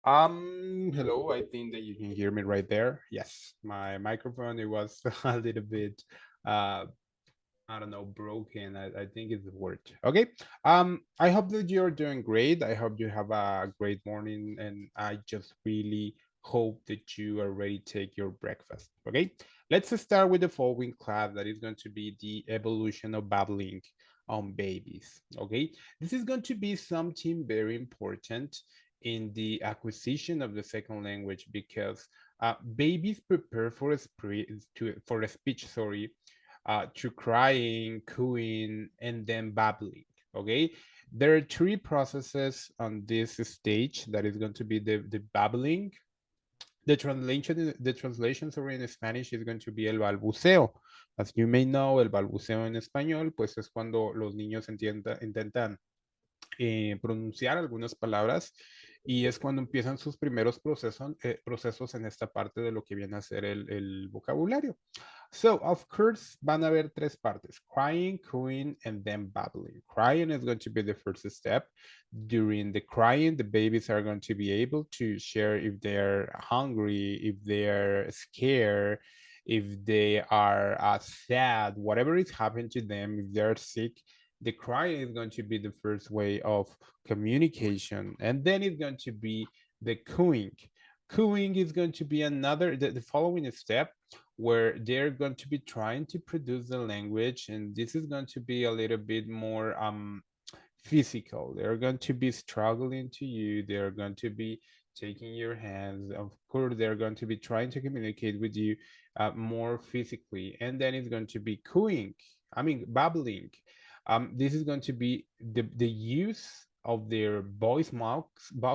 Hello, I think that you can hear me right there. Yes, my microphone, it was a little bit, uh, I don't know, broken. I think it's worked. Okay. I hope that you're doing great. I hope you have a great morning, and I just really hope that you are ready to take your breakfast. Okay. Let's start with the following class that is going to be the evolution of babbling on babies. Okay. This is going to be something very important in the acquisition of the second language because babies prepare for for a speech, sorry, to crying, cooing, and then babbling. Okay, there are three processes on this stage that is going to be the babbling. The translation, sorry, in Spanish is going to be el balbuceo. As you may know, el balbuceo en español, pues es cuando los niños intentan pronunciar algunas palabras y es cuando empiezan sus primeros procesos en esta parte de lo que viene a ser el vocabulario. So, of course, van a haber tres partes: crying, cooing, and then babbling. Crying is going to be the first step. During the crying, the babies are going to be able to share if they're hungry, if they're scared, if they are sad, whatever is happening to them, if they're sick. The crying is going to be the first way of communication, and then it's going to be the cooing. Cooing is going to be the following step where they're going to be trying to produce the language, and this is going to be a little bit more physical. They're going to be struggling to you, they're going to be taking your hands, of course they're going to be trying to communicate with you more physically, and then it's going to be cooing, babbling. This is going to be the use of their box,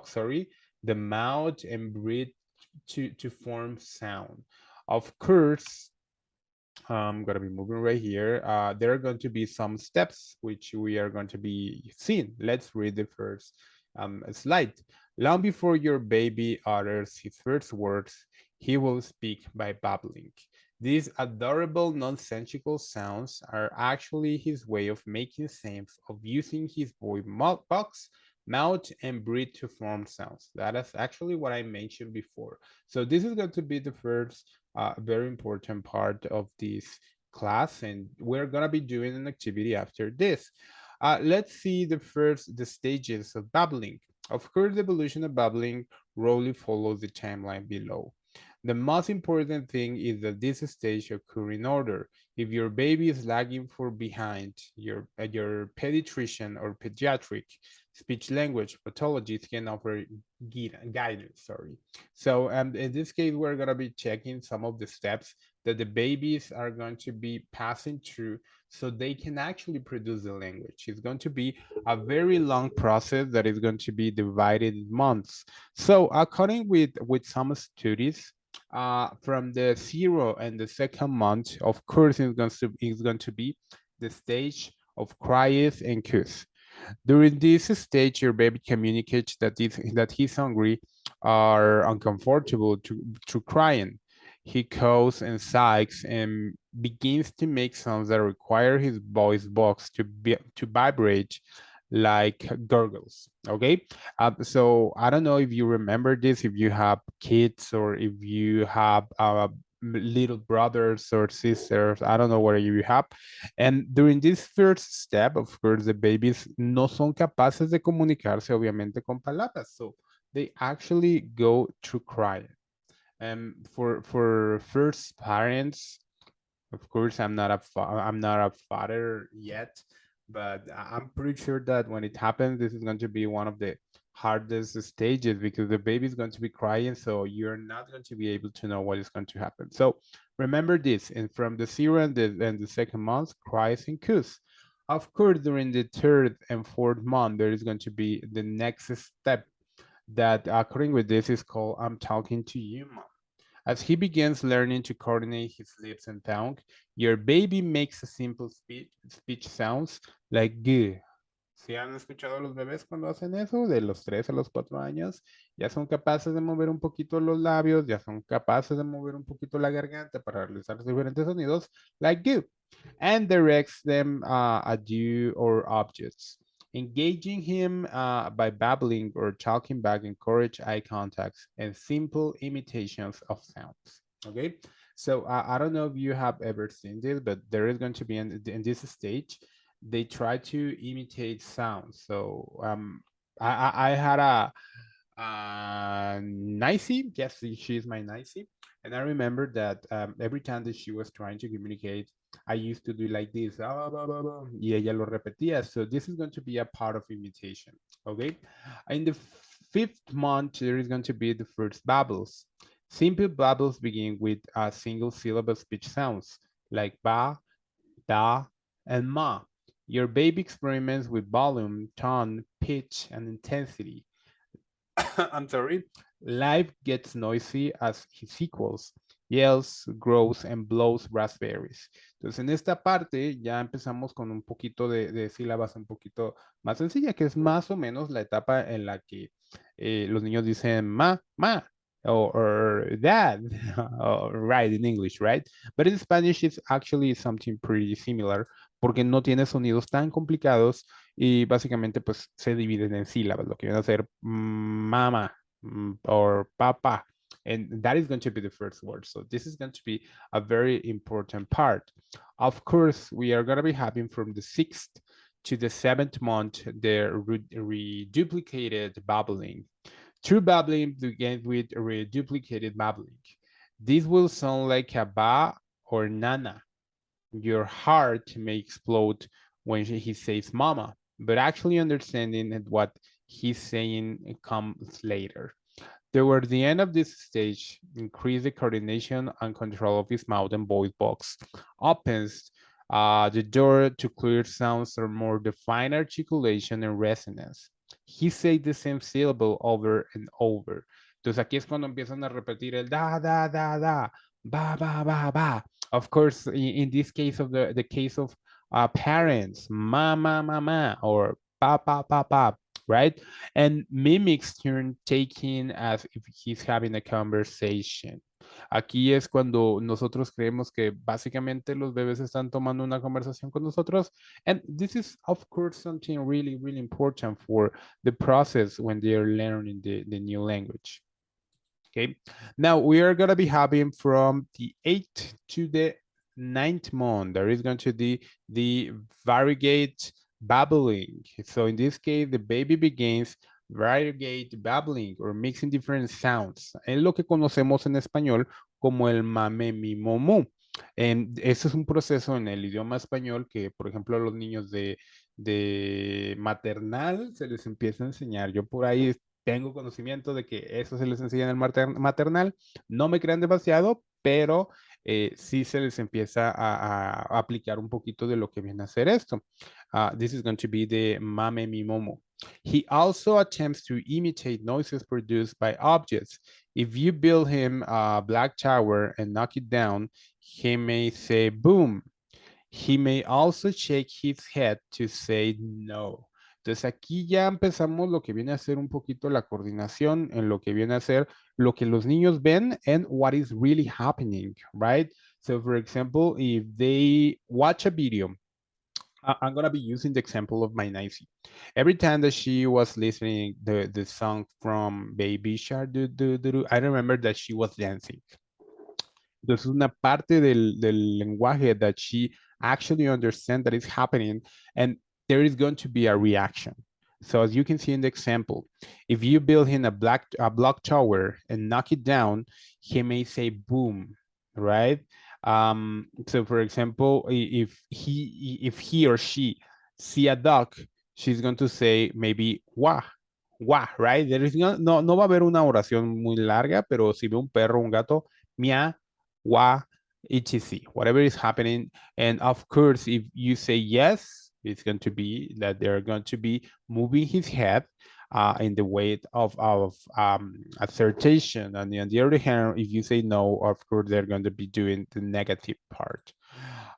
sorry, the mouth and breathe to form sound. Of course, I'm going to be moving right here. There are going to be some steps which we are going to be seeing. Let's read the first slide. Long before your baby utters his first words, he will speak by babbling. These adorable nonsensical sounds are actually his way of making sense of using his box, mouth, and breathe to form sounds. That is actually what I mentioned before. So this is going to be the first very important part of this class, and we're gonna be doing an activity after this. Let's see the stages of babbling. Of course, the evolution of babbling roughly follows the timeline below. The most important thing is that this stage occur in order. If your baby is lagging for behind, your pediatrician or pediatric speech language pathologist can offer guidance. Sorry. So in this case, we're going to be checking some of the steps that the babies are going to be passing through so they can actually produce the language. It's going to be a very long process that is going to be divided in months. So according with some studies, from the 0 and the second month, of course, is going to be the stage of cries and cues. During this stage, your baby communicates that he's hungry or uncomfortable to crying. He coughs and sighs and begins to make sounds that require his voice box to vibrate like gurgles. Okay, so I don't know if you remember this, if you have kids or if you have little brothers or sisters, I don't know what you have. And during this first step, of course, the babies no son capaces de comunicarse, obviamente, con palabras. So they actually go through crying. And for first parents, of course, I'm not a father yet, but I'm pretty sure that when it happens, this is going to be one of the hardest stages because the baby is going to be crying, so you're not going to be able to know what is going to happen. So remember this, and from the 0 and the second month, cries and coos. Of course, during the third and fourth month, there is going to be the next step that, according with this, is called "I'm talking to you, mom." As he begins learning to coordinate his lips and tongue, your baby makes a simple speech sounds like g. Si han escuchado a los bebés cuando hacen eso, de los 3 a los 4 años, ya son capaces de mover un poquito los labios, ya son capaces de mover un poquito la garganta para realizar diferentes sonidos, like g, and directs them at you or objects. Engaging him by babbling or talking back, encourage eye contacts and simple imitations of sounds. Okay, so I don't know if you have ever seen this, but there is going to be in this stage, they try to imitate sounds. So I had a Nicey, yes, she's my Nicey. And I remember that every time that she was trying to communicate, I used to do like this, ah, bah, bah, bah, y ella lo repetía. So this is going to be a part of imitation, okay? In the fifth month, there is going to be the first babbles. Simple babbles begin with single syllable speech sounds like ba, da, and ma. Your baby experiments with volume, tone, pitch, and intensity. I'm sorry, life gets noisy as he sequels, yells, grows, and blows raspberries. Entonces, en esta parte ya empezamos con un poquito de sílabas un poquito más sencilla, que es más o menos la etapa en la que los niños dicen ma, ma, or dad, right, in English, right? But in Spanish, it's actually something pretty similar, porque no tiene sonidos tan complicados y básicamente pues se dividen en sílabas, lo que viene a ser mama or papa. And that is going to be the first word. So this is going to be a very important part. Of course, we are going to be having from the 6th to the 7th month the reduplicated babbling. True babbling begins with reduplicated babbling. This will sound like a ba or nana. Your heart may explode when he says mama, but actually understanding what he's saying comes later. Toward the end of this stage, increase the coordination and control of his mouth and voice box. Opens the door to clear sounds or more defined articulation and resonance. He said the same syllable over and over. Entonces aquí es cuando empiezan a repetir el da, da, da, da, ba, ba, ba, ba. Of course, in this case of the case of parents, ma, ma, ma, ma, or pa, pa, pa, pa, right? And mimics turn taking as if he's having a conversation. Aquí es cuando nosotros creemos que básicamente los bebés están tomando una conversación con nosotros. And this is, of course, something really, really important for the process when they are learning the new language. Okay, now we are going to be having from the 8th to the 9th month. There is going to be the variegate babbling. So in this case, the baby begins variegate babbling or mixing different sounds. Es lo que conocemos en español como el mame, mi, mo, mu. Ese es un proceso en el idioma español que, por ejemplo, a los niños de maternal se les empieza a enseñar. Yo por ahí tengo conocimiento de que eso se les enseña en el maternal. No me crean demasiado, pero sí se les empieza a aplicar un poquito de lo que viene a ser esto. This is going to be the mame mi momo. He also attempts to imitate noises produced by objects. If you build him a black tower and knock it down, he may say boom. He may also shake his head to say no. Entonces aquí ya empezamos lo que viene a ser un poquito la coordinación en lo que viene a ser lo que los niños ven and what is really happening, right? So for example, if they watch a video, I'm gonna be using the example of my Nicey. Every time that she was listening the song from Baby Shark, I remember that she was dancing. Entonces una parte del lenguaje that she actually understands that is happening and there is going to be a reaction. So as you can see in the example, if you build him a block tower and knock it down, he may say boom, right? So for example, if he or she see a duck, she's going to say maybe wah, wah, right? There is no va a haber una oración muy larga, pero si ve un perro, un gato, mia, wa, etc. Whatever is happening. And of course, if you say yes, it's going to be that they're going to be moving his head in the way of assertion. And on the other hand, if you say no, of course, they're going to be doing the negative part.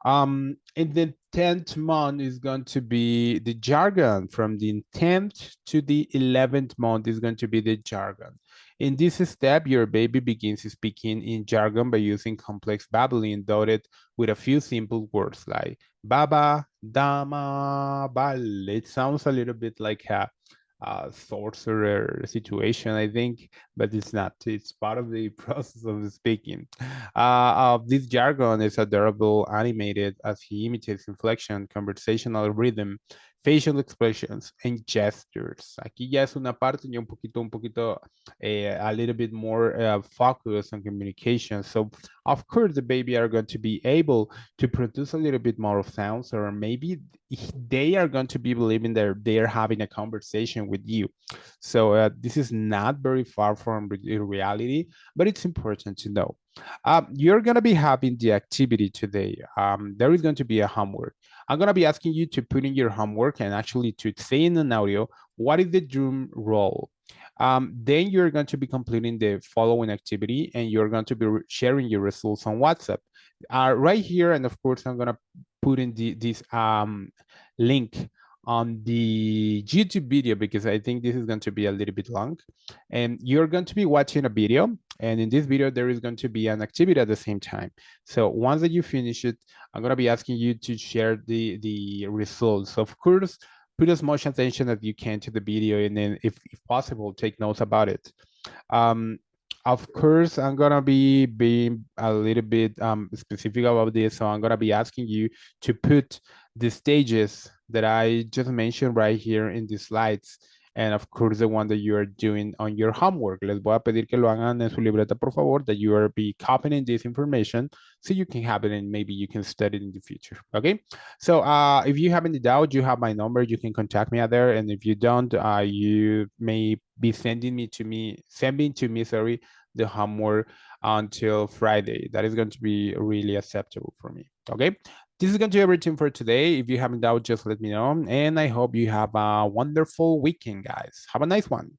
In the 10th month is going to be the jargon. From the 10th to the 11th month is going to be the jargon. In this step, your baby begins speaking in jargon by using complex babbling dotted with a few simple words like Baba, Dama, Bal. It sounds a little bit like a sorcerer situation, I think, but it's not. It's part of the process of speaking. This jargon is adorable, animated as he imitates inflection, conversational rhythm, facial expressions, and gestures. Aquí ya es una parte ya un poquito, a little bit more focus on communication. So, of course, the baby are going to be able to produce a little bit more of sounds, or maybe they are going to be believing that they're having a conversation with you. So this is not very far from reality, but it's important to know. You're going to be having the activity today. There is going to be a homework. I'm going to be asking you to put in your homework and actually to say in an audio, what is the drum roll? Then you're going to be completing the following activity and you're going to be sharing your results on WhatsApp. Right here, and of course, I'm going to put in this link on the YouTube video because I think this is going to be a little bit long. And you're going to be watching a video. And in this video, there is going to be an activity at the same time. So once that you finish it, I'm going to be asking you to share the results. Of course, put as much attention as you can to the video, and then if possible, take notes about it. Um, of course, I'm gonna be being a little bit specific about this, so I'm gonna be asking you to put the stages that I just mentioned right here in the slides, and of course the one that you are doing on your homework. Les voy a pedir que lo hagan en su libreta, por favor, that you are be copying this information so you can have it and maybe you can study it in the future. Okay. So if you have any doubt, you have my number. You can contact me out there, and if you don't, you may be sending to me, sorry, the homework until Friday. That is going to be really acceptable for me. Okay. This is going to be everything for today. If you have any doubt, just let me know. And I hope you have a wonderful weekend, guys. Have a nice one.